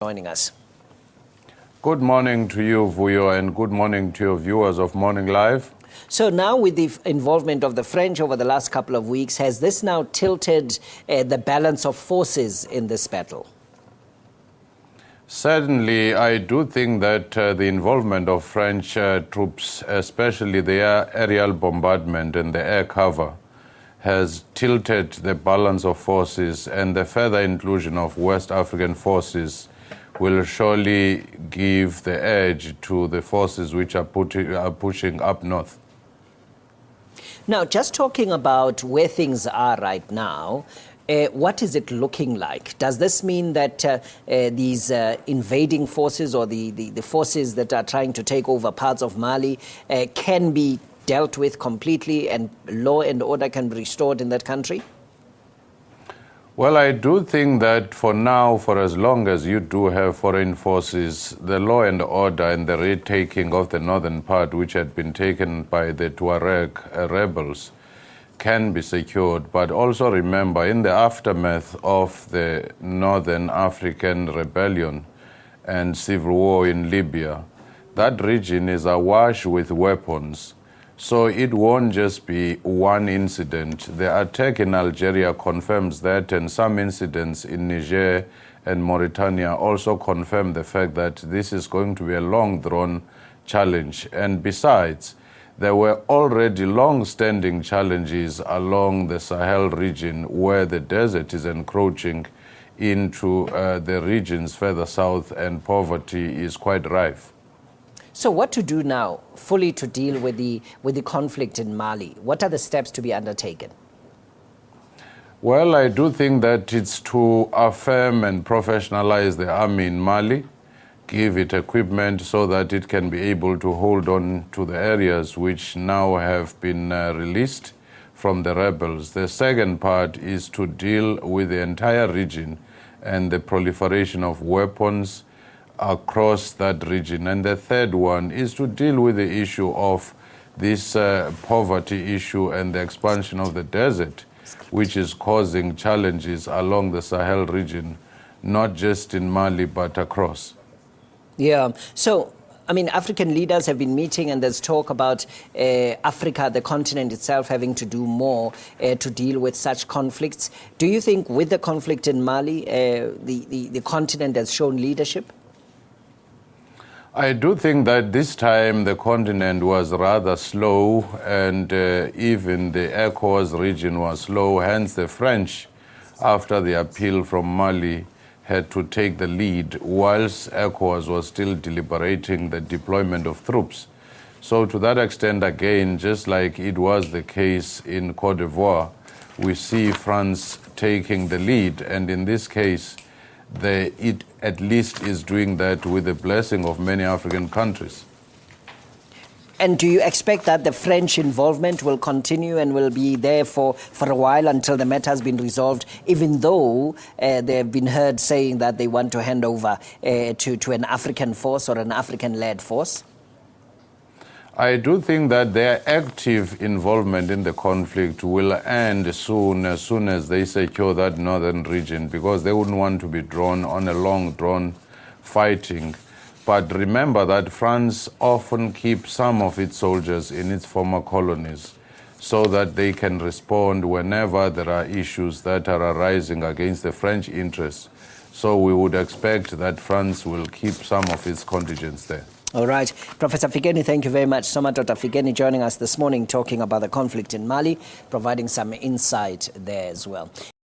Joining us. Good morning to you, Vuyo, and good morning to your viewers of Morning Live. So now with the involvement of the French over the last couple of weeks, has this now tilted the balance of forces in this battle? Certainly, I do think that the involvement of French troops, especially the aerial bombardment and the air cover, has tilted the balance of forces, and the further inclusion of West African forces will surely give the edge to the forces which are pushing up north. Now, just talking about where things are right now, what is it looking like? Does this mean that these invading forces or the forces that are trying to take over parts of Mali can be dealt with completely and law and order can be restored in that country? Well, I do think that for now, for as long as you do have foreign forces, the law and order and the retaking of the northern part, which had been taken by the Tuareg rebels, can be secured. But also remember, in the aftermath of the Northern African rebellion and civil war in Libya, that region is awash with weapons. So it won't just be one incident. The attack in Algeria confirms that, and some incidents in Niger and Mauritania also confirm the fact that this is going to be a long-drawn challenge. And besides, there were already long-standing challenges along the Sahel region where the desert is encroaching into the regions further south and poverty is quite rife. So what to do now fully to deal with the conflict in Mali? What are the steps to be undertaken? Well, I do think that it's to affirm and professionalize the army in Mali, give it equipment so that it can be able to hold on to the areas which now have been released from the rebels. The second part is to deal with the entire region and the proliferation of weapons across that region. And the third one is to deal with the issue of this poverty issue and the expansion of the desert, which is causing challenges along the Sahel region, not just in Mali, but across. Yeah. So, I mean, African leaders have been meeting and there's talk about Africa, the continent itself, having to do more to deal with such conflicts. Do you think with the conflict in Mali, the continent has shown leadership? I do think that this time the continent was rather slow, and even the ECOWAS region was slow. Hence the French, after the appeal from Mali, had to take the lead whilst ECOWAS was still deliberating the deployment of troops. So to that extent, again, just like it was the case in Cote d'Ivoire, we see France taking the lead, and in this case, it at least is doing that with the blessing of many African countries. And do you expect that the French involvement will continue and will be there for a while until the matter has been resolved, even though they have been heard saying that they want to hand over to an African force or an African-led force? I do think that their active involvement in the conflict will end soon, as soon as they secure that northern region, because they wouldn't want to be drawn on a long-drawn fighting. But remember that France often keeps some of its soldiers in its former colonies so that they can respond whenever there are issues that are arising against the French interests. So we would expect that France will keep some of its contingents there. All right. Professor Fikeni, thank you very much. Dr. Fikeni joining us this morning talking about the conflict in Mali, providing some insight there as well.